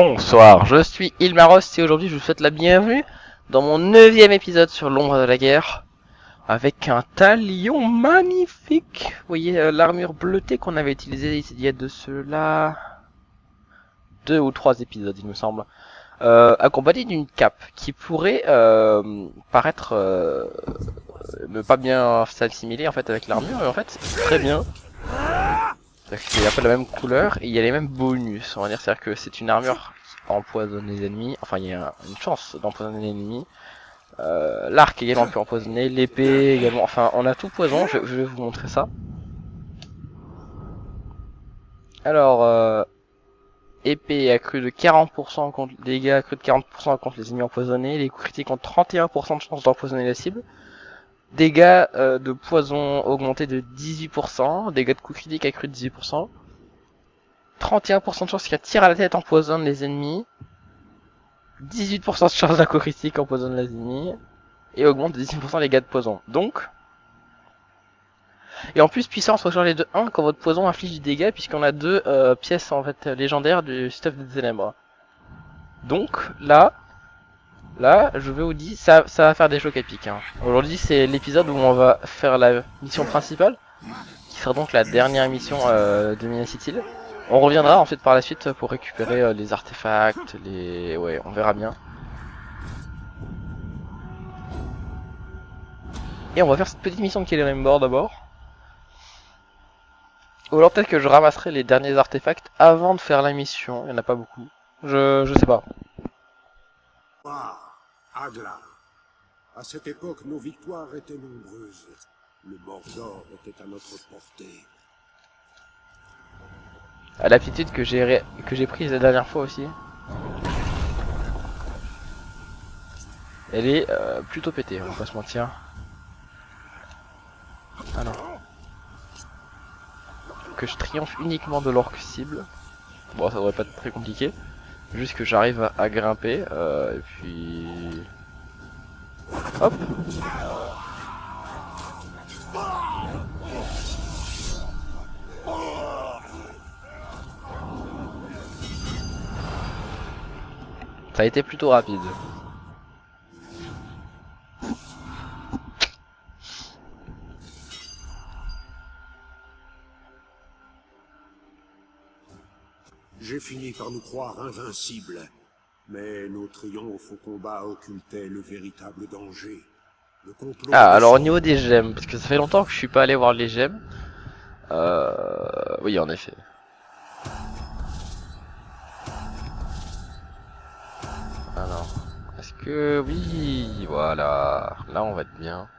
Bonsoir, je suis Ilmaros et aujourd'hui je vous souhaite la bienvenue dans mon 9e épisode sur l'ombre de la guerre avec un talion magnifique. Vous voyez l'armure bleutée qu'on avait utilisée il y a de cela 2 ou 3 épisodes il me semble, accompagné d'une cape qui pourrait paraître ne pas bien s'assimiler en fait avec l'armure, mais en fait c'est très bien. C'est un peu la même couleur et il y a les mêmes bonus, on va dire, c'est-à-dire que c'est une armure qui empoisonne les ennemis, enfin il y a une chance d'empoisonner les ennemis, l'arc également peut empoisonner, l'épée également, enfin on a tout poison, je vais vous montrer ça. Alors, épée accrue de 40% contre dégâts accrus de 40% contre les ennemis empoisonnés, les coups critiques ont 31% de chance d'empoisonner la cible, dégâts de poison augmentés de 18%, dégâts de coups critiques accrus de 18%, 31% de chance qu'un tir à la tête empoisonne les ennemis, 18% de chance d'un coup critique empoisonne les ennemis, et augmente de 18% les dégâts de poison. Donc, et en plus puissance rechargée de 1 quand votre poison inflige du dégât, puisqu'on a deux pièces en fait légendaires du stuff des ténèbres. Donc là, je vous dis, ça va faire des chocs épiques. Hein. Aujourd'hui, c'est l'épisode où on va faire la mission principale, qui sera donc la dernière mission de Minas Ithil. On reviendra ensuite par la suite pour récupérer les artefacts, ouais, on verra bien. Et on va faire cette petite mission de Celebrimbor d'abord. Ou alors peut-être que je ramasserai les derniers artefacts avant de faire la mission, il n'y en a pas beaucoup. Je sais pas. Ah, Agla. À cette époque, nos victoires étaient nombreuses. Le Mordor était à notre portée. L'aptitude que j'ai prise la dernière fois aussi. Elle est plutôt pétée, on va pas se mentir. Ah non. Que je triomphe uniquement de l'orque cible. Bon, ça devrait pas être très compliqué. Juste que j'arrive à grimper, et puis... Hop. Ça a été plutôt rapide. J'ai fini par nous croire invincibles. Mais nos triomphes au combat occultaient le véritable danger. Le complot Ah, alors au descend. niveau des gemmes, parce que ça fait longtemps que je suis pas allé voir les gemmes. Oui, en effet. Alors, est-ce que... Oui, voilà. Là, on va être bien.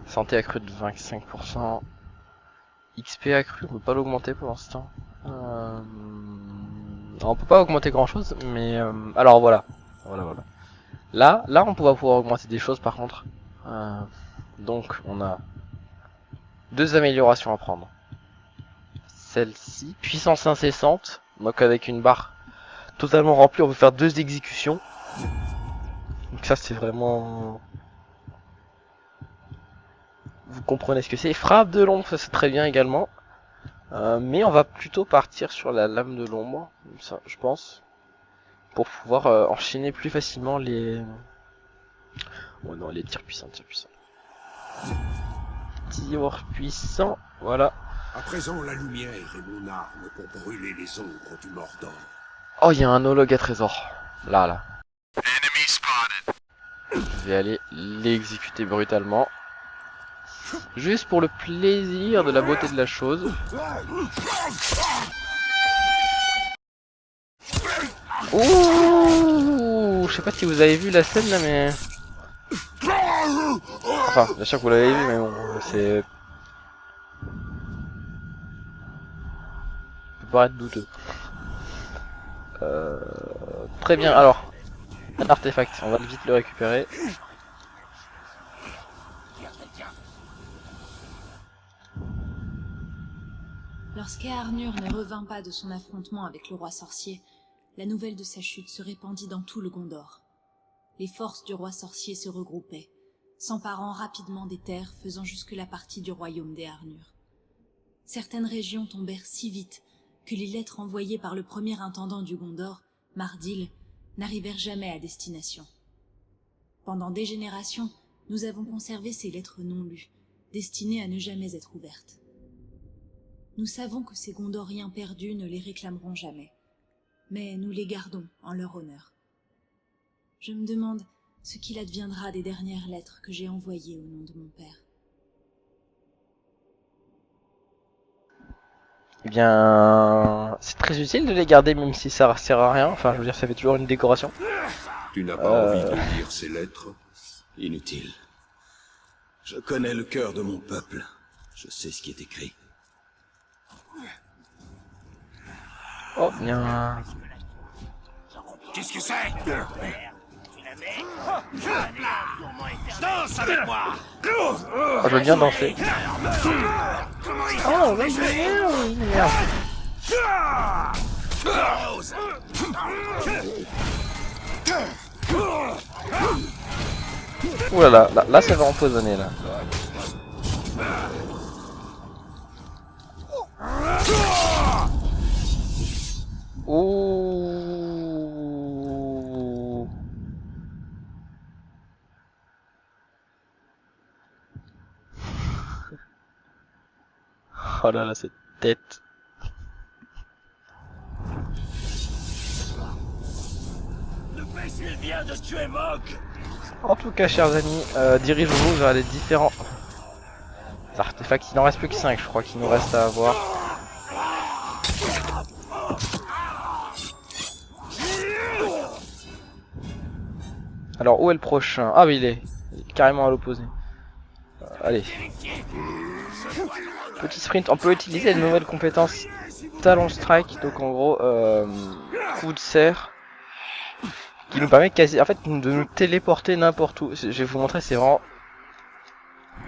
Santé accrue de 25%. XP accru, on peut pas l'augmenter pour l'instant. On peut pas augmenter grand chose, mais... alors voilà. Voilà. Là, on va pouvoir augmenter des choses par contre. Donc, on a deux améliorations à prendre. Celle-ci, puissance incessante. Donc avec une barre totalement remplie, on peut faire 2 exécutions. Donc ça, c'est vraiment... Vous comprenez ce que c'est. Frappe de l'ombre, ça c'est très bien également. Mais on va plutôt partir sur la lame de l'ombre, ça, je pense, pour pouvoir enchaîner plus facilement les... Oh non, les tirs puissants. Tirs puissants, voilà. À présent, la lumière est mon arme pour brûler les ombres du Mordor. Oh, il y a un hologue à trésor. Là. Je vais aller l'exécuter brutalement. Juste pour le plaisir de la beauté de la chose. Ouh, je sais pas si vous avez vu la scène là, mais... Enfin, bien sûr que vous l'avez vu, mais bon, c'est... Ça peut paraître douteux. Très bien, alors... Un artefact, on va vite le récupérer. Lorsqu'Eärnur ne revint pas de son affrontement avec le roi sorcier, la nouvelle de sa chute se répandit dans tout le Gondor. Les forces du roi sorcier se regroupaient, s'emparant rapidement des terres faisant jusque la partie du royaume d'Eärnur. Certaines régions tombèrent si vite que les lettres envoyées par le premier intendant du Gondor, Mardil, n'arrivèrent jamais à destination. Pendant des générations, nous avons conservé ces lettres non lues, destinées à ne jamais être ouvertes. Nous savons que ces Gondoriens perdus ne les réclameront jamais, mais nous les gardons en leur honneur. Je me demande ce qu'il adviendra des dernières lettres que j'ai envoyées au nom de mon père. Eh bien, c'est très utile de les garder même si ça sert à rien. Enfin, je veux dire, ça fait toujours une décoration. Tu n'as pas envie de lire ces lettres? Inutile. Je connais le cœur de mon peuple. Je sais ce qui est écrit. Oh, bien. Qu'est-ce que c'est? Danse avec moi! Oh, je veux bien danser. Oh, oui, merde. Ouh là, là ça va empoisonner là. Ouh. Oh là là, cette tête. Le Bécile vient de tuer Mog! En tout cas, chers amis, dirigez-vous vers les différents artefacts. Il n'en reste plus que 5, je crois qu'il nous reste à avoir. Alors, où est le prochain? Ah oui, il est carrément à l'opposé. Allez. Petit sprint, on peut utiliser une nouvelle compétence Talon Strike, donc en gros, coup de serre, qui nous permet quasi, en fait, de nous téléporter n'importe où. Je vais vous montrer, c'est vraiment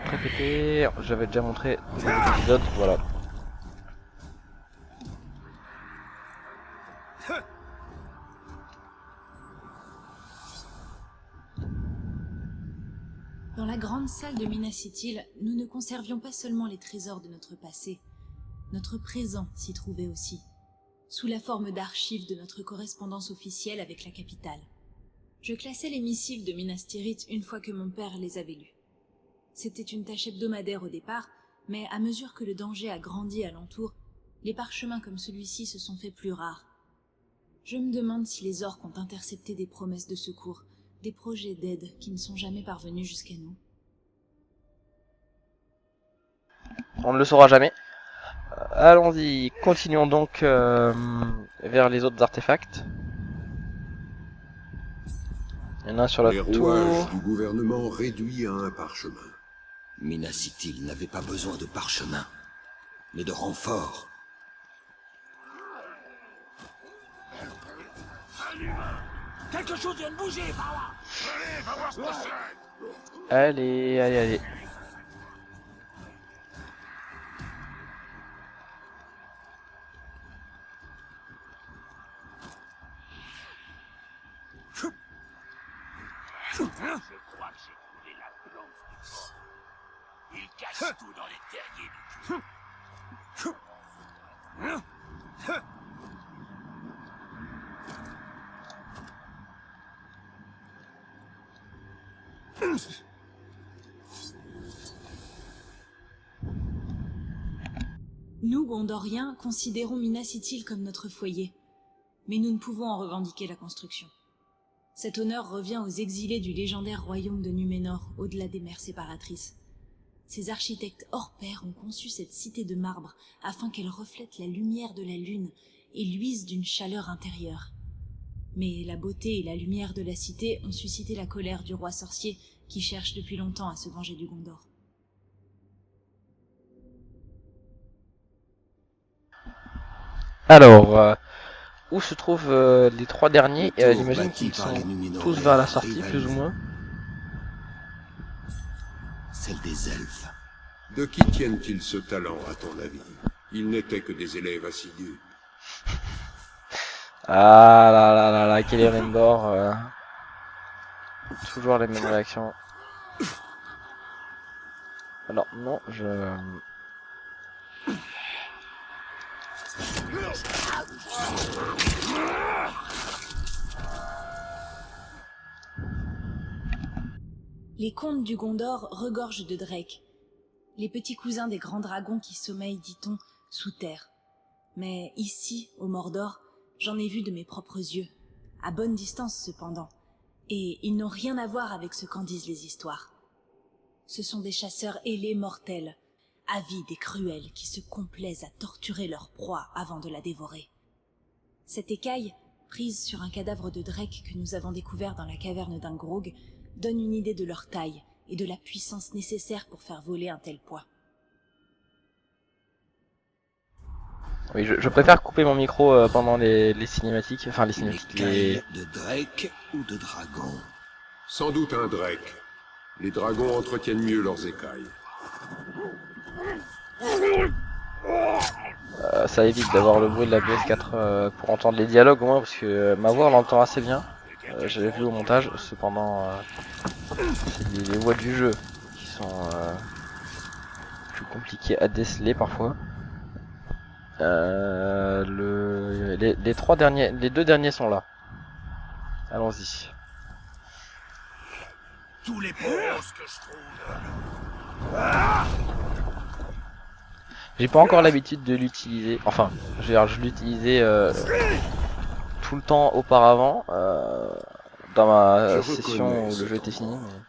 très pété. J'avais déjà montré dans l'épisode, voilà. Dans la grande salle de Minas Ithil, nous ne conservions pas seulement les trésors de notre passé. Notre présent s'y trouvait aussi, sous la forme d'archives de notre correspondance officielle avec la capitale. Je classais les missives de Minas Tirith une fois que mon père les avait lues. C'était une tâche hebdomadaire au départ, mais à mesure que le danger a grandi alentour, les parchemins comme celui-ci se sont faits plus rares. Je me demande si les orques ont intercepté des promesses de secours, des projets d'aide qui ne sont jamais parvenus jusqu'à nous. On ne le saura jamais. Allons-y, continuons donc vers les autres artefacts. Il y en a un sur la Les tour. rouages du gouvernement réduits à un parchemin. Minas Ithil n'avait pas besoin de parchemin, mais de renfort. Quelque chose vient de bouger par là! Allez, va voir ce que c'est! Allez, allez, allez. Je crois que j'ai trouvé la plante du mort. Il cache tout dans les terriers du cul. Nous, Gondoriens, considérons Minas Ithil comme notre foyer, mais nous ne pouvons en revendiquer la construction. Cet honneur revient aux exilés du légendaire royaume de Númenor, au-delà des mers séparatrices. Ces architectes hors pair ont conçu cette cité de marbre afin qu'elle reflète la lumière de la lune et luise d'une chaleur intérieure. Mais la beauté et la lumière de la cité ont suscité la colère du roi sorcier qui cherche depuis longtemps à se venger du Gondor. Alors, où se trouvent les trois derniers? J'imagine qu'ils sont tous vers la sortie, plus ou moins. Celle des elfes. De qui tiennent-ils ce talent, à ton avis? Ils n'étaient que des élèves assidus. Ah là là là là, quel est Rendor toujours les mêmes réactions. Alors, non, je... Les contes du Gondor regorgent de Drake, les petits cousins des grands dragons qui sommeillent, dit-on, sous terre. Mais ici, au Mordor, j'en ai vu de mes propres yeux, à bonne distance cependant, et ils n'ont rien à voir avec ce qu'en disent les histoires. Ce sont des chasseurs ailés mortels, avides et cruels qui se complaisent à torturer leur proie avant de la dévorer. Cette écaille, prise sur un cadavre de Drake que nous avons découvert dans la caverne d'un Grog, donne une idée de leur taille et de la puissance nécessaire pour faire voler un tel poids. Oui, je préfère couper mon micro pendant les cinématiques, enfin les cinématiques, Écaille de Drake ou de dragon? Sans doute un Drake. Les dragons entretiennent mieux leurs écailles. Ça évite d'avoir le bruit de la PS4 pour entendre les dialogues au moins, parce que ma voix on l'entend assez bien. J'avais vu au montage, cependant c'est les voix du jeu qui sont plus compliquées à déceler parfois. Les deux derniers sont là. Allons-y. Tous les pauvres que je trouve. J'ai pas encore l'habitude de l'utiliser. Enfin, je l'utilisais tout le temps auparavant dans ma Je session reconnais où ce le jeu était fini. endroit. Mais...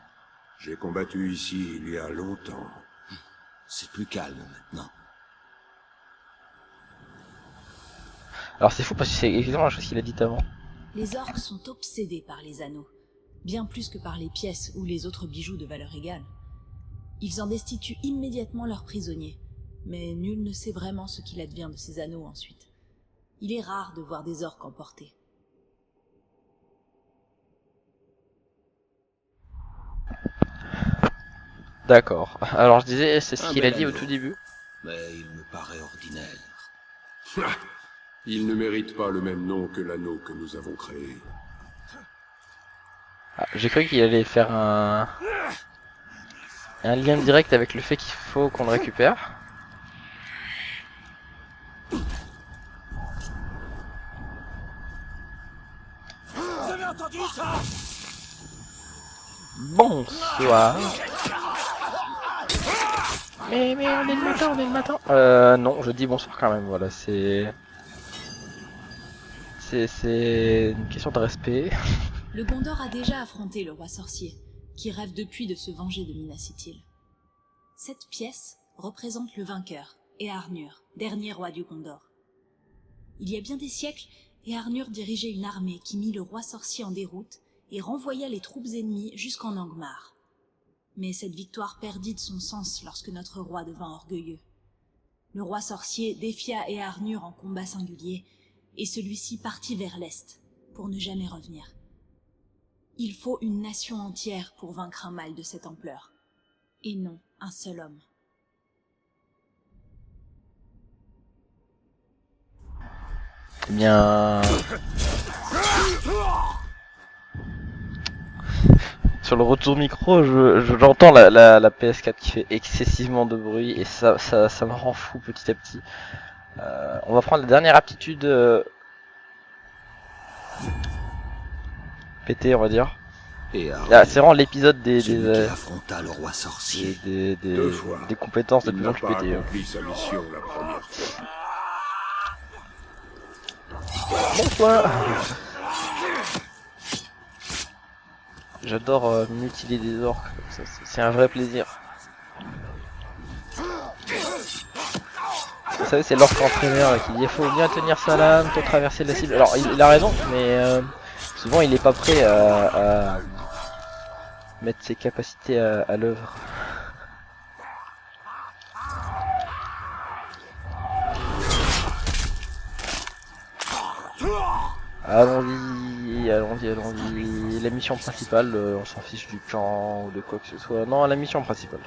J'ai combattu ici il y a longtemps. C'est plus calme maintenant. Alors c'est fou parce que c'est exactement la chose qu'il a dit avant. Les orques sont obsédés par les anneaux, bien plus que par les pièces ou les autres bijoux de valeur égale. Ils en destituent immédiatement leurs prisonniers, mais nul ne sait vraiment ce qu'il advient de ces anneaux ensuite. Il est rare de voir des orques emportés. D'accord. Alors je disais, c'est ce Un qu'il a bel dit au anneau. tout début. Mais il me paraît ordinaire. Il ne mérite pas le même nom que l'anneau que nous avons créé. Ah, j'ai cru qu'il allait faire un lien direct avec le fait qu'il faut qu'on le récupère. Vous avez entendu ça? Bonsoir. Mais on est le matin. Non, je dis bonsoir quand même. Voilà, c'est une question de respect. Le Gondor a déjà affronté le roi sorcier, qui rêve depuis de se venger de Minas Ithil. Cette pièce représente le vainqueur, Eärnur, dernier roi du Gondor. Il y a bien des siècles, Eärnur dirigeait une armée qui mit le roi sorcier en déroute et renvoya les troupes ennemies jusqu'en Angmar. Mais cette victoire perdit de son sens lorsque notre roi devint orgueilleux. Le roi sorcier défia Eärnur en combat singulier, et celui-ci partit vers l'est, pour ne jamais revenir. Il faut une nation entière pour vaincre un mal de cette ampleur, et non un seul homme. Eh bien... Sur le retour micro, j'entends la PS4 qui fait excessivement de bruit et ça me rend fou petit à petit. On va prendre la dernière aptitude pété, on va dire. Et Ah, c'est vraiment l'épisode celui qui affronta le roi sorcier. Deux fois. des compétences de Il plus n'a en plus pas pétées. accompli sa mission la première fois. Bonsoir. J'adore mutiler des orques, c'est un vrai plaisir. Vous savez, c'est l'orque entraîneur qui dit il faut bien tenir sa lame pour traverser la cible. Alors il a raison, mais souvent il est pas prêt à mettre ses capacités à l'œuvre. Allons-y. La mission principale, on s'en fiche du camp ou de quoi que ce soit. Non, la mission principale.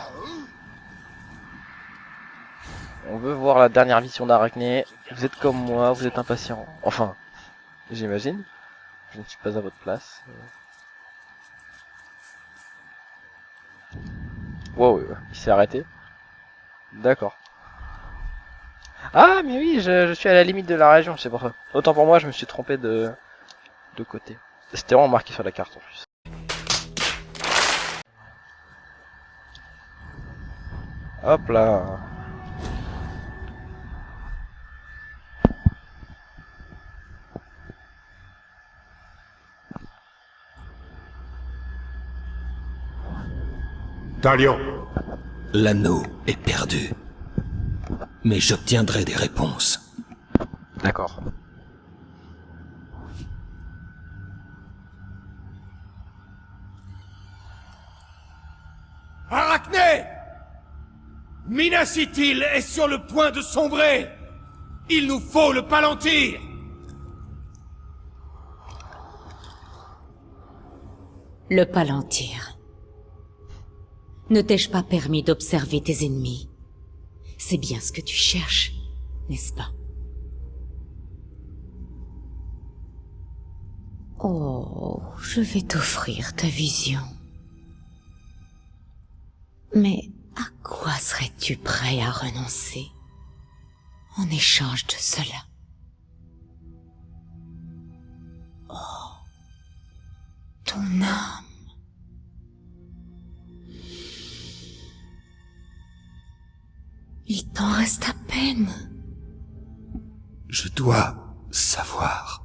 On veut voir la dernière mission d'Arachné. Vous êtes comme moi, vous êtes impatient. Enfin, j'imagine. Je ne suis pas à votre place. Wow, il s'est arrêté. D'accord. Ah, mais oui, je suis à la limite de la région, c'est pour ça. Autant pour moi, je me suis trompé de côté. C'était vraiment marqué sur la carte en plus. Hop là. Talion, L'anneau est perdu. Mais j'obtiendrai des réponses. D'accord. Arachné! Minas Ithil est sur le point de sombrer! Il nous faut le Palantir! Le Palantir. Ne t'ai-je pas permis d'observer tes ennemis? C'est bien ce que tu cherches, n'est-ce pas? Oh, je vais t'offrir ta vision. Mais à quoi serais-tu prêt à renoncer en échange de cela? Oh, ton âme. Il t'en reste à peine. Je dois savoir.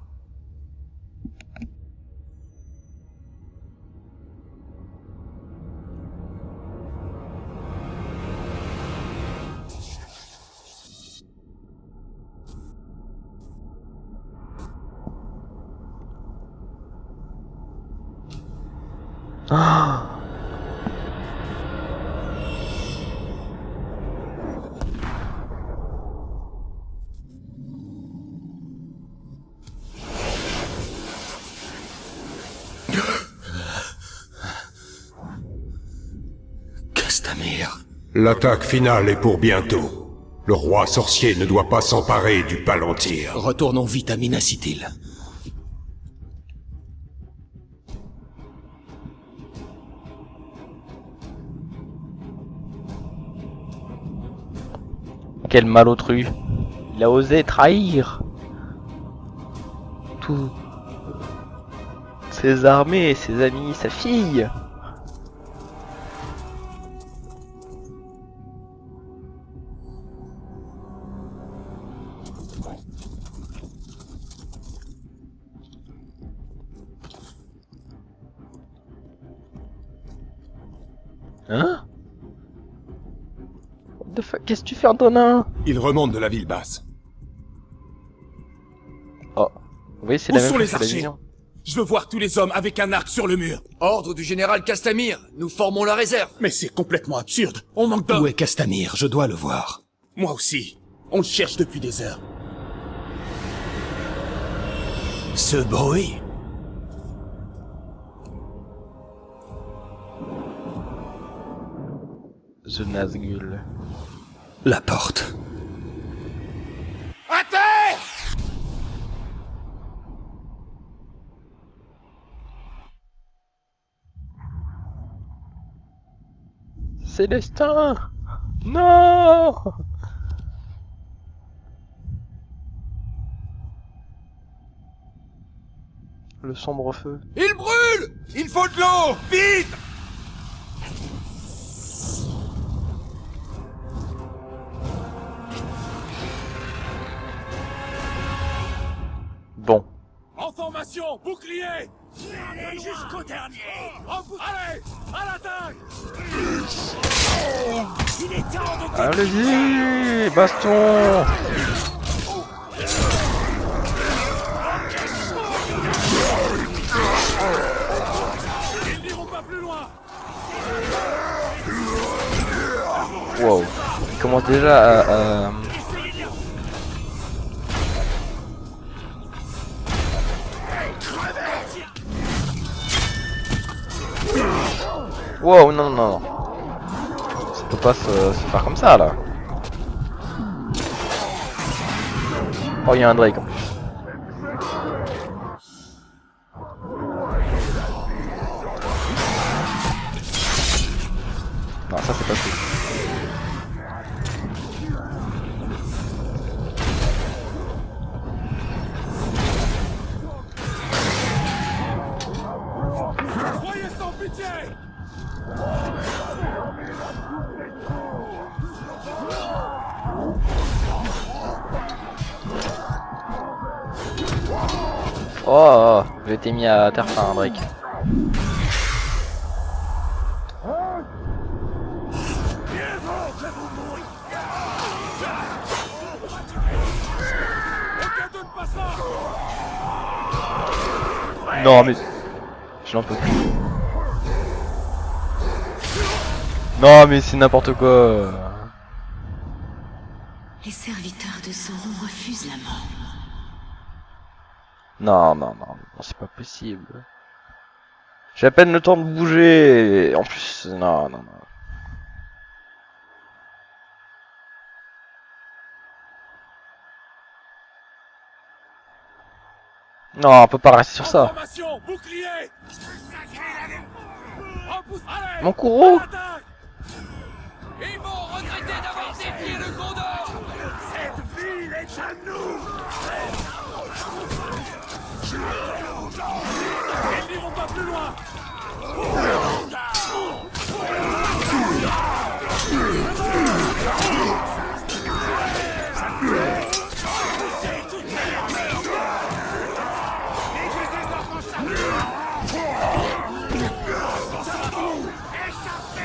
Ah. Castamir. l'attaque finale est pour bientôt. Le roi sorcier ne doit pas s'emparer du Palantir. Retournons vite à Minas Ithil. Quel malotru. Il a osé trahir tout. Ses armées, ses amis, sa fille. Hein? What the fuck? Qu'est-ce que tu fais, Antonin? Il remonte de la ville basse. Oh. Oui, c'est Où la même sont chose les que la archers? vision. Je veux voir tous les hommes avec un arc sur le mur. Ordre du général Castamir, nous formons la réserve. Mais c'est complètement absurde. On manque Où d'hommes. est Castamir? Je dois le voir. Moi aussi. On le cherche depuis des heures. Ce bruit. The Nazgûl. La porte. À terre! Célestin! Non! Le sombre feu. Il brûle! Il faut de l'eau! Vite! Bon. En formation! Bouclier! Allez jusqu'au dernier. Allez! À l'attaque! Il est temps de Allez-y! Baston! Ils n'iront pas plus loin! Wow. Il commence déjà à... Wow, non, non, non. Ça peut pas se faire comme ça, là. Oh, il y a un Drake, en plus. Non, ça, c'est pas cool. Soyez sans pitié! Oh, j'ai été mis à terre par un Drake. Non mais... Je n'en peux plus. Non mais c'est n'importe quoi. Les serviteurs de Sauron refusent la mort. Non, c'est pas possible. J'ai à peine le temps de bouger. En plus, non. Non, on peut pas rester sur ça. Mon courroux. Ils vont regretter d'avoir défié le Gondor. Cette ville est à nous. Ils n'iront pas plus loin.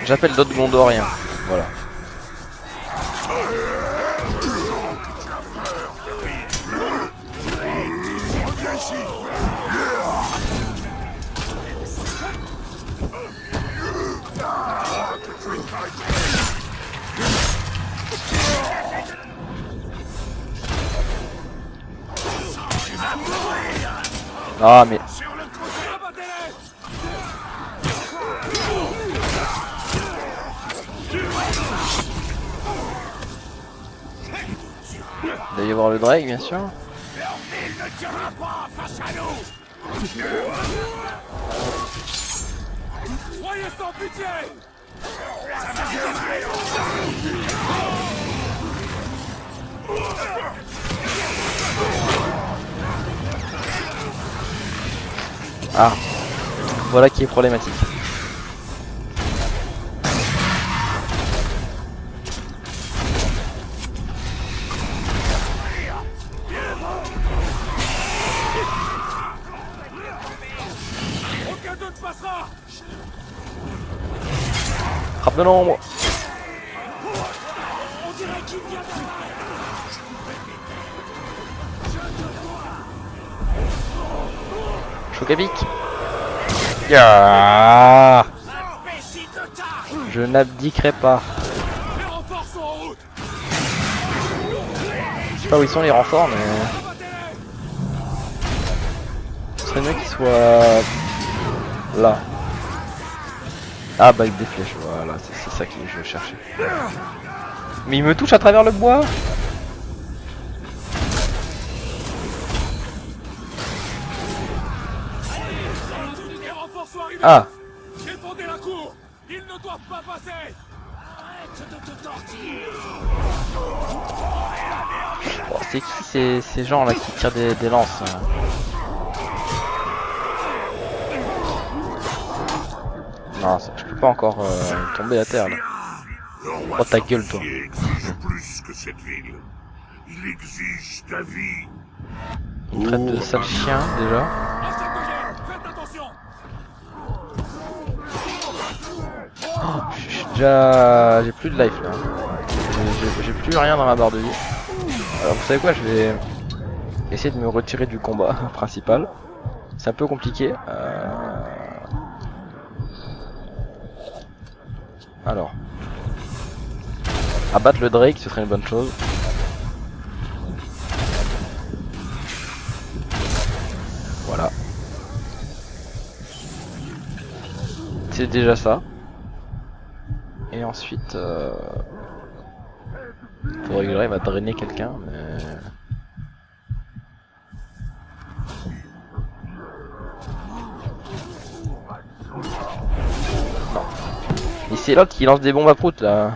J'appelle d'autres Gondoriens. Voilà. Ah mais... Il doit y avoir le Drake bien sûr. Soyez sans pitié. Ah, voilà qui est problématique. Aucun doute passera. Frappe de l'ombre. On dirait qu'il vient Choc à pic. Yeah. Je n'abdiquerai pas. Les renforts sont en route. Je sais pas où ils sont les renforts mais... Ce serait mieux qu'ils soient... là. Ah bah avec des flèches, voilà, c'est ça que je cherchais. Mais il me touche à travers le bois. Les renforts sont arrivés. Ah. Défendez la cour. Ils ne doivent pas passer. Arrête de te tortiller. Oh, c'est qui ces gens là qui tirent des lances hein. Non, je peux pas encore tomber à terre là. Oh ta gueule toi. Il exige plus que cette ville. Il exige ta vie. Il me traite de sale chien déjà. Faites attention. Oh, je suis déjà... J'ai plus de life là. J'ai plus rien dans ma barre de vie. Alors vous savez quoi, je vais essayer de me retirer du combat principal. C'est un peu compliqué. Alors. Abattre le Drake, ce serait une bonne chose. Voilà. C'est déjà ça. Et ensuite... faudrait que j'arrive à drainer quelqu'un, mais... Non. Et c'est l'autre qui lance des bombes à prout là.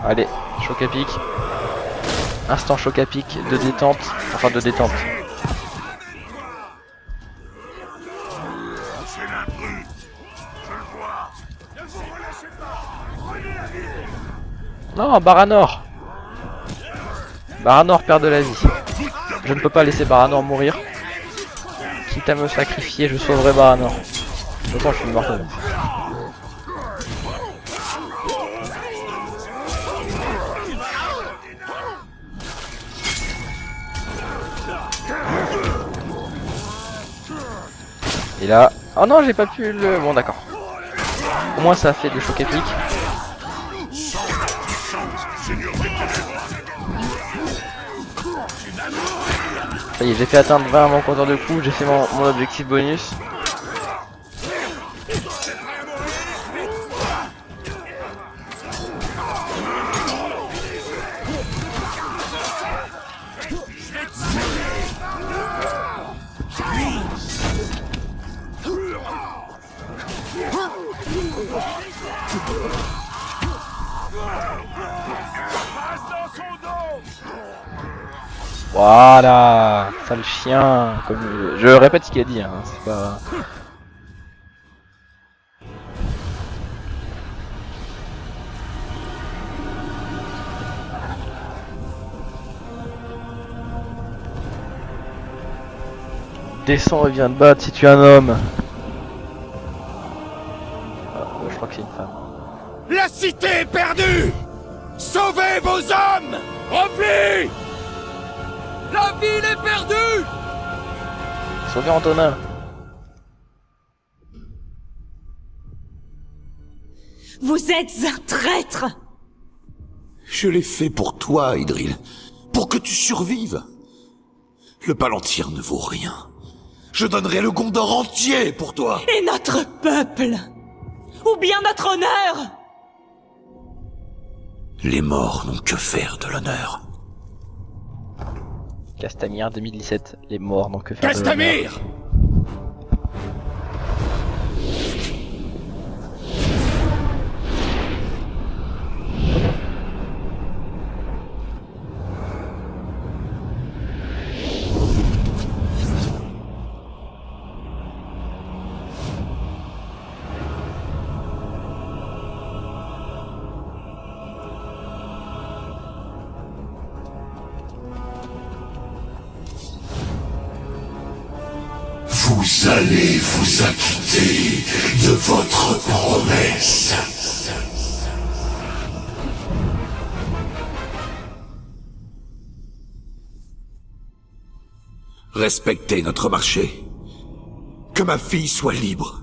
Allez, choc à pic. Instant choc à pic de détente. Enfin de détente. C'est l'intrus. Je le vois. Ne vous relâchez pas. Non, Baranor. Baranor perd de la vie. Je ne peux pas laisser Baranor mourir. Quitte à me sacrifier, je sauverai Baranor. De toute façon, je suis mortel. Et là... Oh non, j'ai pas pu le... Bon, d'accord. Au moins, ça a fait des chocs épiques. Ça y est, j'ai fait atteindre 20 à mon compteur de coups, j'ai fait mon objectif bonus. Voilà, sale chien, comme je répète ce qu'il a dit, hein, c'est pas... Descends et viens te battre si tu es un homme. Ah, je crois que c'est une femme. La cité est perdue! Sauvez vos hommes! Repli! La ville est perdue! Sauvez Antonin. Vous êtes un traître! Je l'ai fait pour toi, Idril. Pour que tu survives. Le Palantir ne vaut rien. Je donnerai le Gondor entier pour toi. Et notre peuple? Ou bien notre honneur? Les morts n'ont que faire de l'honneur. Castamir 2017, les morts n'ont que faire de l'honneur. Castamir! Vous allez vous acquitter de votre promesse. Respectez notre marché. Que ma fille soit libre.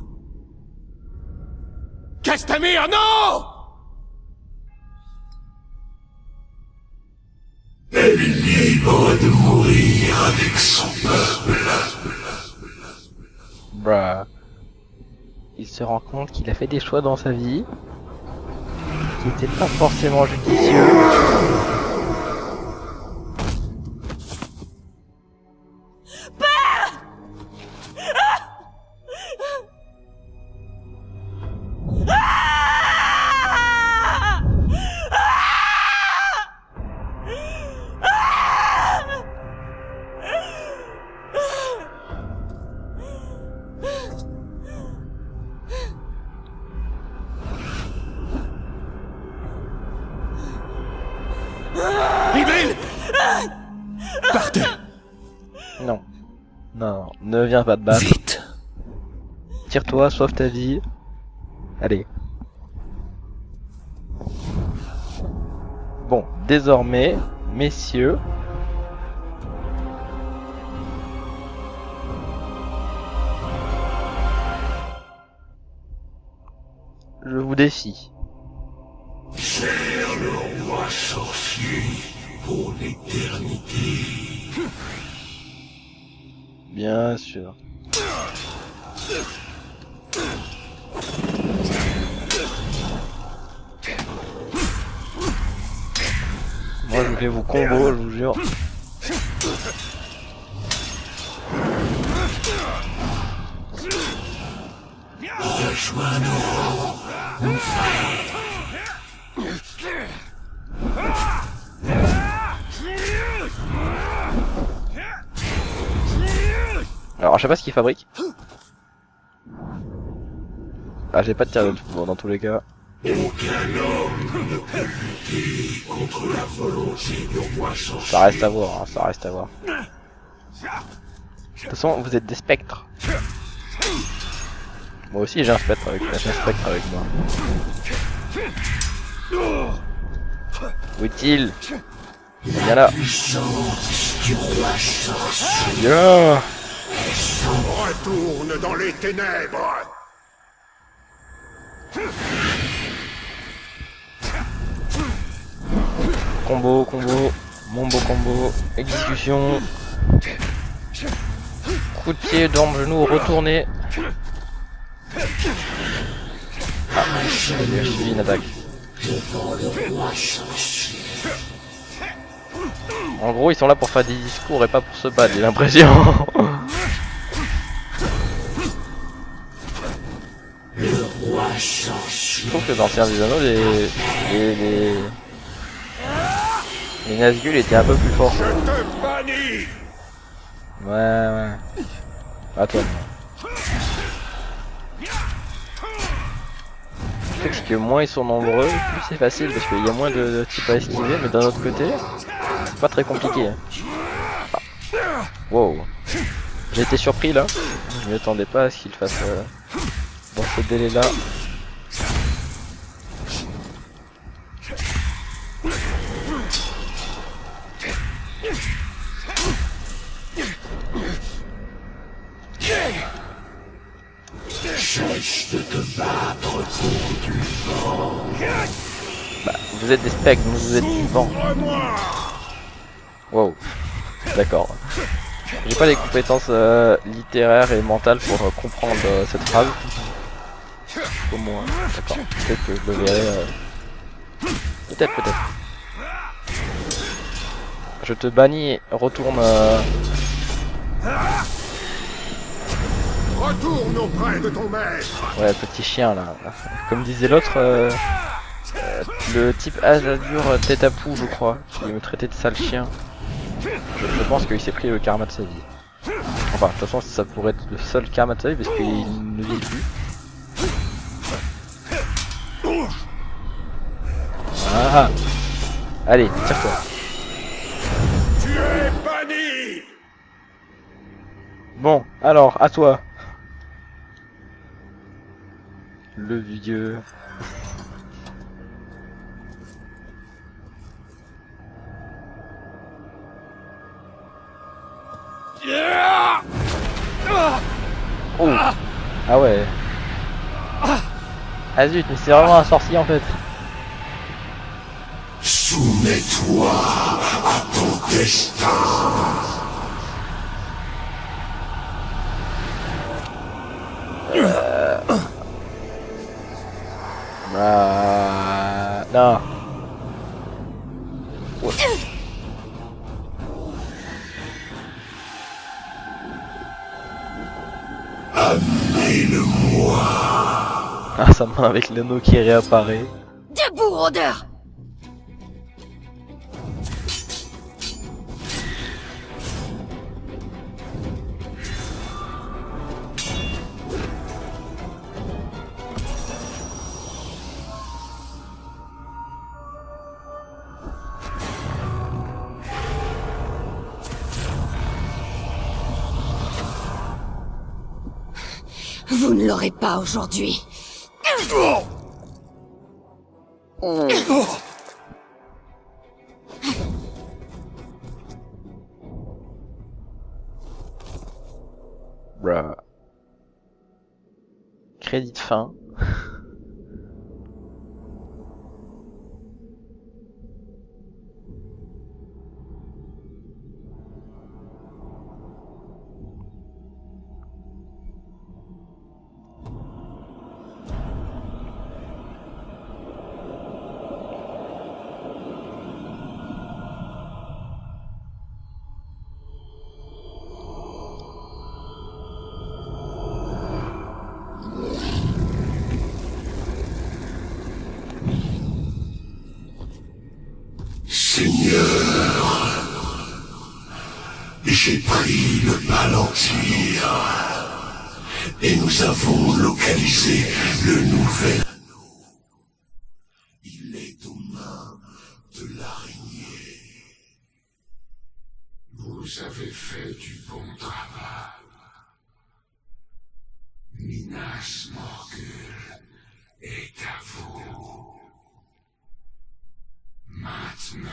Castamir, non! Elle est libre de mourir avec son peuple. Bruh. Il se rend compte qu'il a fait des choix dans sa vie qui n'étaient pas forcément judicieux. Idril! Partez. Non. Non, ne viens pas te battre. Vite. Tire-toi, sauve ta vie. Allez. Bon, désormais, messieurs, je vous défie. Faire le roi sorcier pour l'éternité. Bien sûr. Moi je vais vous combo, je vous jure. Rejoins-nous. Alors je sais pas ce qu'il fabrique. Ah j'ai pas de tir de tout, bon, dans tous les cas. Ça reste à voir, hein, ça reste à voir. De toute façon, vous êtes des spectres. Moi aussi j'ai un spectre avec moi. Où est-il? Viens là. Yeah. Retourne dans les ténèbres. Combo, mombo combo, exécution. Coup de pied, dans le genou, retourné. Ah, j'ai suivi une attaque. En gros, ils sont là pour faire des discours et pas pour se battre, j'ai l'impression. Je trouve que dans Seigneur des Anneaux, les Nazgûl étaient un peu plus forts. Je te bannis. Ouais. À toi. Le truc, c'est que moins ils sont nombreux, plus c'est facile parce qu'il y a moins de types à esquiver, mais d'un autre côté, c'est pas très compliqué. Ah. Wow. J'ai été surpris là, je m'y attendais pas à ce qu'il fasse dans ce délai là. Cesse de te battre pour du vent. Bah, vous êtes des spectres, donc vous êtes vivants. Wow. D'accord. J'ai pas les compétences littéraires et mentales pour comprendre cette phrase. Au moins, d'accord. Peut-être que je le verrai. Peut-être. Je te bannis et retourne. Retourne auprès de ton maître. Ouais, petit chien là. Comme disait l'autre, le type Azadur tête à poux, je crois, qui me traitait de sale chien. Je pense qu'il s'est pris le karma de sa vie. Enfin, de toute façon, ça pourrait être le seul karma de sa vie parce qu'il ne vit plus. Ah. Allez, tire-toi. Tu es banni. Bon, alors, à toi. Le vieux. Oh. Ah ouais. Ah zut, mais c'est vraiment un sorcier en fait. Soumets-toi à ton destin. Non. Ouais. Amenez-le-moi. Ah, sa main avec l'anneau qui réapparaît. Debout, rôdeur! Vous ne l'aurez pas aujourd'hui. Bruh. Crédit de fin. Seigneur, j'ai pris le Palantir et nous avons localisé le nouvel Vous avez fait du bon travail. Minas Morgul est à vous. Maintenant,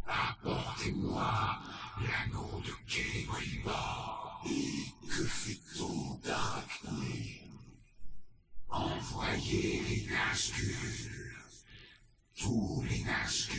apportez-moi l'anneau de Celebrimbor. Et que fait-on d'Arachné? Envoyez les Nazgûl. Tous les Nazgûl.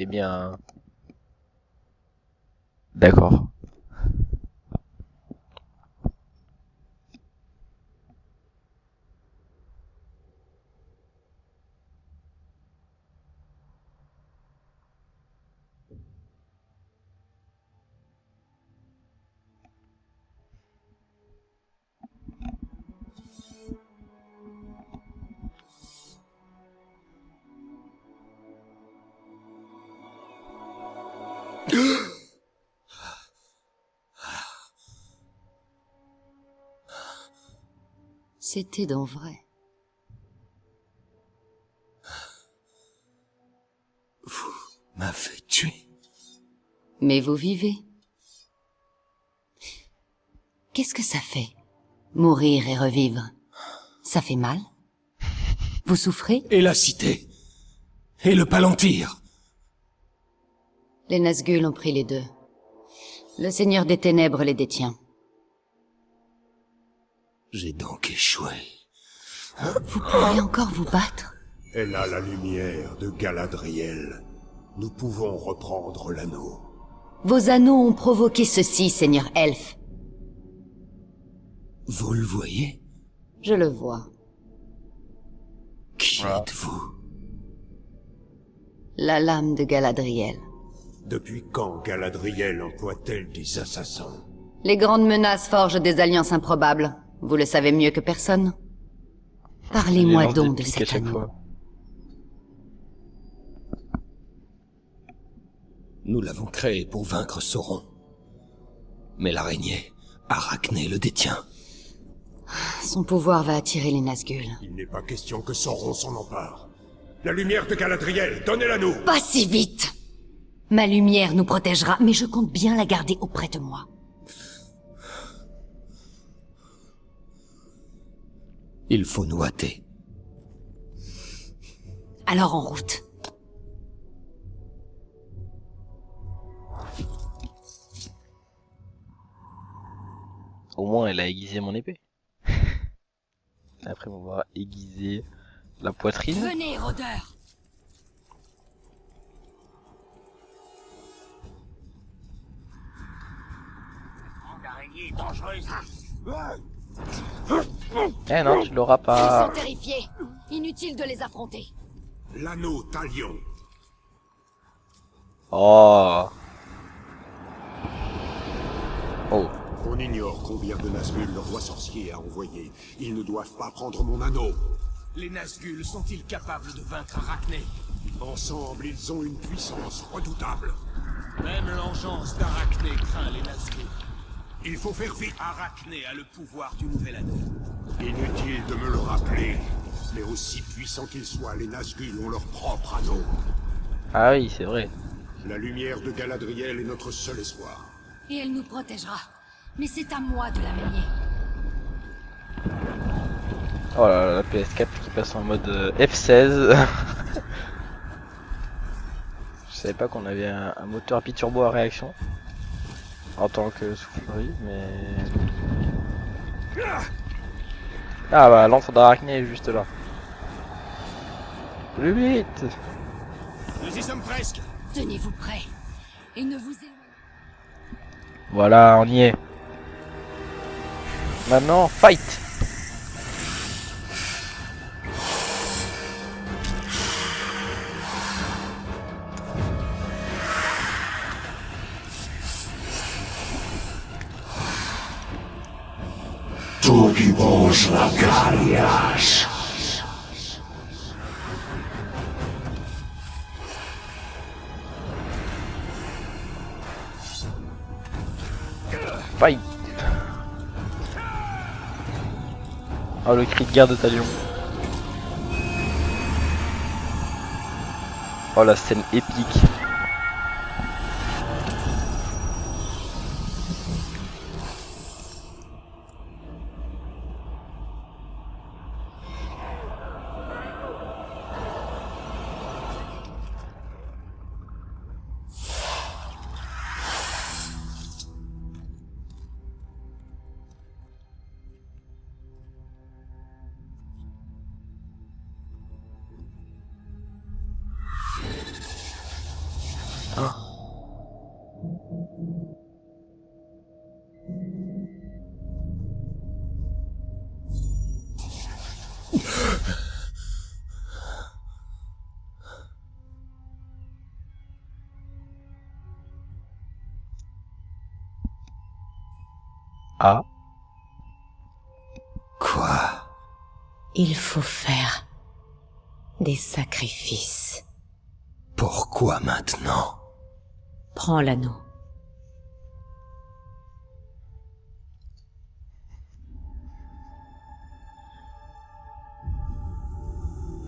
Eh bien... D'accord. C'était donc vrai. Vous m'avez tué. Mais vous vivez. Qu'est-ce que ça fait, mourir et revivre? Ça fait mal? Vous souffrez? Et la cité. Et le Palantir. Les Nazgûl ont pris les deux. Le Seigneur des Ténèbres les détient. J'ai donc échoué. Vous pouvez encore vous battre? Elle a la lumière de Galadriel. Nous pouvons reprendre l'anneau. Vos anneaux ont provoqué ceci, Seigneur Elfe. Vous le voyez? Je le vois. Qui êtes-vous? La lame de Galadriel. Depuis quand Galadriel emploie-t-elle des assassins? Les grandes menaces forgent des alliances improbables. Vous le savez mieux que personne. Parlez-moi lance donc des de piques à cet chaque anneau. fois. Nous l'avons créé pour vaincre Sauron. Mais l'araignée, Arachné, le détient. Son pouvoir va attirer les Nazgûl. Il n'est pas question que Sauron s'en empare. La lumière de Galadriel, donnez-la-nous! Pas si vite! Ma lumière nous protégera, mais je compte bien la garder auprès de moi. Il faut nous hâter. Alors en route. Au moins, elle a aiguisé mon épée. Après m'avoir aiguisé la poitrine. Venez, rôdeur! Grande araignée est dangereuse. Eh non, tu l'auras Ils pas. sont terrifiés. Inutile de les affronter. L'anneau Talion. Oh. Oh. On ignore combien de Nazgûl le roi sorcier a envoyé. Ils ne doivent pas prendre mon anneau. Les Nazgûl sont-ils capables de vaincre Arachné? Ensemble, ils ont une puissance redoutable. Même l'engeance d'Arachné craint les Nazgûl. Il faut faire vite. Arachné a le pouvoir du nouvel anneau. Inutile de me le rappeler. Mais aussi puissants qu'ils soient, les Nazgûl ont leur propre anneau. Ah oui, c'est vrai. La lumière de Galadriel est notre seul espoir. Et elle nous protégera. Mais c'est à moi de la manier. Oh là là, la PS4 qui passe en mode F16. Je savais pas qu'on avait un moteur rapide turbo à réaction. En tant que soufflerie, mais... Ah bah, l'entre d'Arachné est juste là. Plus vite! Nous y sommes presque. Tenez-vous prêts. Et ne vous éloignez. Voilà, on y est. Maintenant, fight! manteau qui mange la gaillasse. Fight. Oh, le cri de guerre de Talion. Oh, la scène épique. Ah. Quoi? Il faut faire des sacrifices. Pourquoi maintenant? Prends l'anneau.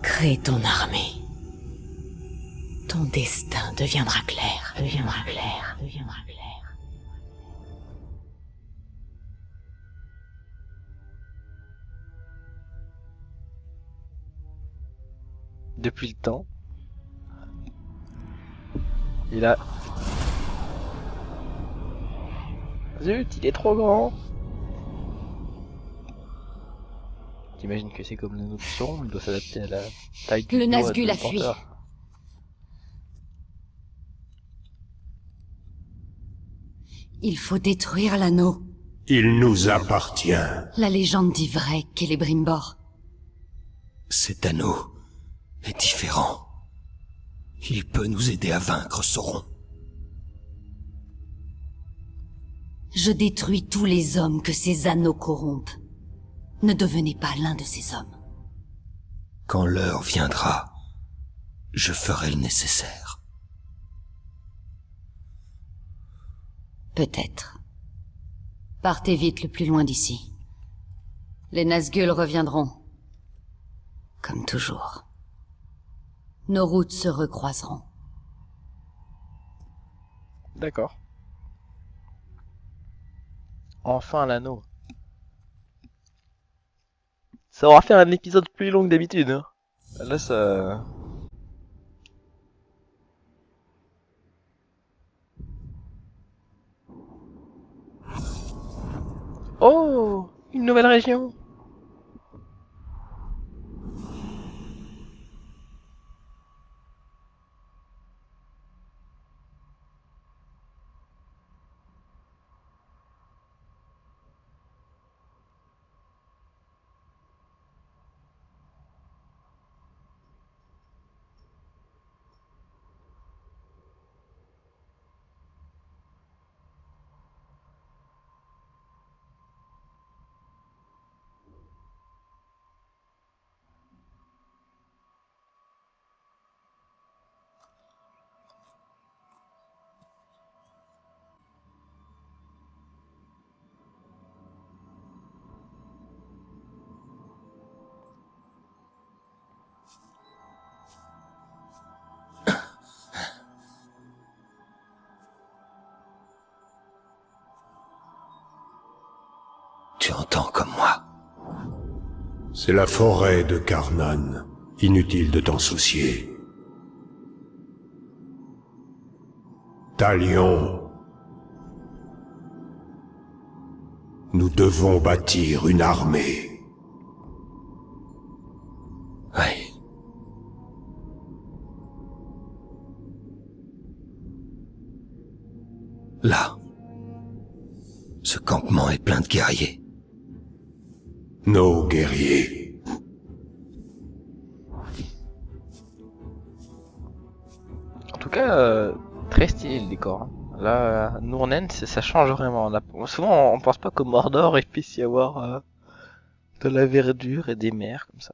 Crée ton armée. Ton destin deviendra clair. Deviendra clair. Deviendra clair. Depuis le temps. Il a... Zut, il est trop grand. T'imagines que c'est comme l'anneau de Sauron, il doit s'adapter à la taille du Le doigt Nazgûl de a fui. Panthère. Il faut détruire l'anneau. Il nous appartient. La légende dit vrai qu'est les Brimbor. Cet anneau est différent. Il peut nous aider à vaincre Sauron. Je détruis tous les hommes que ces anneaux corrompent. Ne devenez pas l'un de ces hommes. Quand l'heure viendra, je ferai le nécessaire. Peut-être. Partez vite le plus loin d'ici. Les Nazgûl reviendront. Comme toujours. Nos routes se recroiseront. D'accord. Enfin l'anneau. Ça aura fait un épisode plus long que d'habitude. Hein. Là ça... Oh, une nouvelle région. Tu entends comme moi? C'est la forêt de Carnan. Inutile de t'en soucier. Talion. Nous devons bâtir une armée. Oui. Là. Ce campement est plein de guerriers. Nos guerriers. En tout cas, très stylé le décor. Hein. Là, Nournen, ça change vraiment. Souvent, on pense pas qu'au Mordor, il puisse y avoir De la verdure et des mers, comme ça.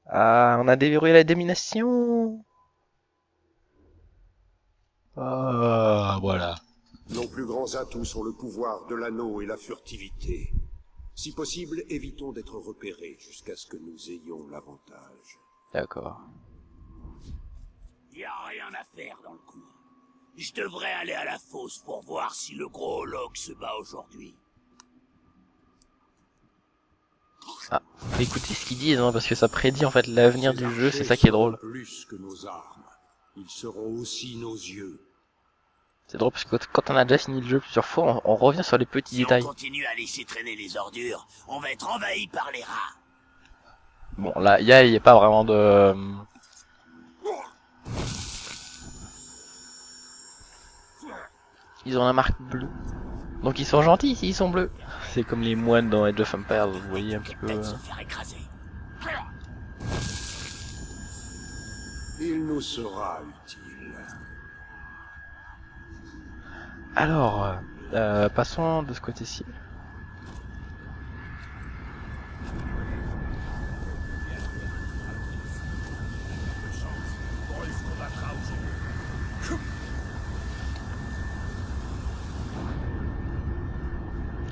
Ah, on a déverrouillé la domination. Ah, voilà. Nos plus grands atouts sont le pouvoir de l'anneau et la furtivité. Si possible, évitons d'être repérés jusqu'à ce que nous ayons l'avantage. D'accord. Y a rien à faire dans le coin. Je devrais aller à la fosse pour voir si le gros Log se bat aujourd'hui. Ah, faut écouter ce qu'ils disent, hein, parce que ça prédit en fait l'avenir Ces du jeu, c'est archers ça qui est seront drôle. Plus que nos armes, ils seront aussi nos yeux. C'est drôle parce que quand on a déjà fini le jeu plusieurs fois, on revient sur les petits Si détails. on continue à laisser traîner les ordures, on va être envahi par les rats. Bon, là, il y a pas vraiment de... Ils ont la marque bleue. Donc ils sont gentils s'ils sont bleus. C'est comme les moines dans Age of Empires, vous voyez un petit peu... Peut-être se faire écraser. Il nous sera utile. Alors, passons de ce côté-ci.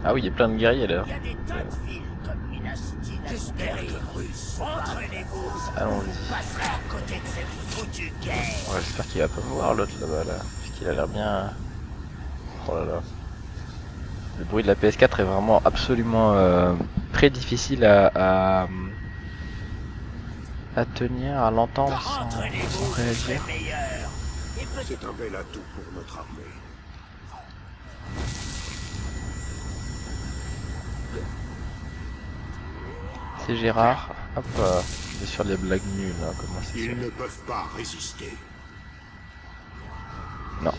Ah oui, il y a plein de guerriers là. Il y a des tas de villes comme Minas City. J'espère que Russes, entraînez-vous. Allons-y. On passerait à côté de cette foutue guerre. Ouais, j'espère qu'il va pas me voir l'autre là-bas là. Parce qu'il a l'air bien... Oh là là. Le bruit de la PS4 est vraiment absolument très difficile à tenir, à l'entendre sans réagir. C'est un bel atout pour notre armée. C'est Gérard. Hop, il est sur les blagues nulles, hein, comment c'est Ils sûr. ne peuvent pas résister. Non.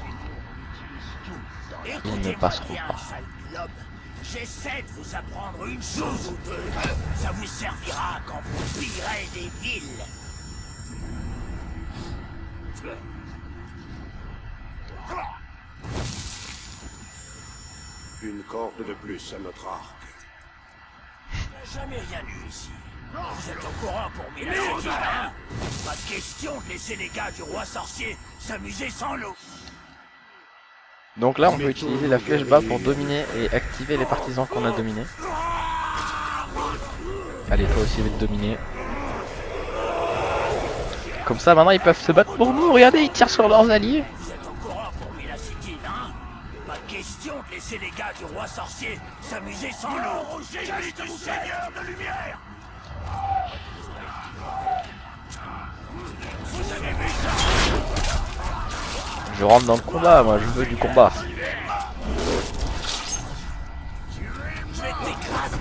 Ils ne passeront pas. J'essaie de vous apprendre une chose ou deux. Ça vous servira quand vous pillerez des villes. Une corde de plus à notre arc. Jamais rien eu ici. Vous êtes au courant pour Minas City, hein? Pas de question de laisser les gars du roi sorcier s'amuser sans l'eau. Donc là, on peut utiliser la flèche bas pour dominer et activer les partisans qu'on a dominés. Allez, toi aussi, va te dominer. Comme ça, maintenant, ils peuvent se battre pour nous. Regardez, ils tirent sur leurs alliés. Vous êtes au courant pour Minas City, hein? Pas de question de laisser les gars du roi sorcier s'amuser sans l'eau. Génie du seigneur de lumière! Vous avez vu ça? Je rentre dans le combat, moi, je veux du combat. Je vais t'écraser.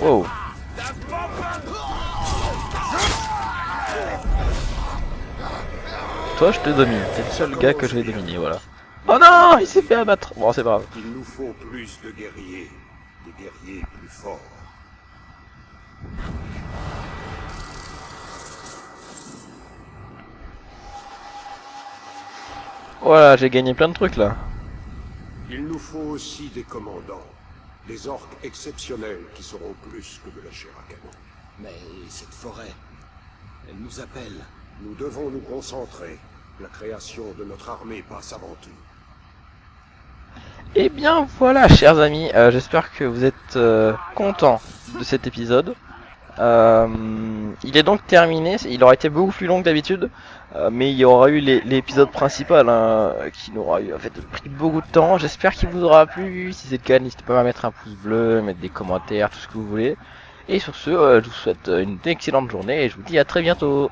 Wow. Toi, je te domine. T'es le seul gars que je vais dominer, voilà. Oh non, il s'est fait abattre. Bon, c'est pas grave. Il nous faut plus de guerriers. Des guerriers plus forts. Voilà, j'ai gagné plein de trucs là. Il nous faut aussi des commandants. Des orques exceptionnels qui seront plus que de la chair à canon. Mais cette forêt, elle nous appelle. Nous devons nous concentrer. La création de notre armée passe avant tout. Et bien voilà, chers amis, j'espère que vous êtes contents de cet épisode. Il est donc terminé, il aurait été beaucoup plus long que d'habitude, mais il y aura eu l'épisode principal hein, qui n'aura eu en fait pris beaucoup de temps. J'espère qu'il vous aura plu. Si c'est le cas, n'hésitez pas à mettre un pouce bleu, mettre des commentaires, tout ce que vous voulez. Et sur ce, je vous souhaite une excellente journée et je vous dis à très bientôt.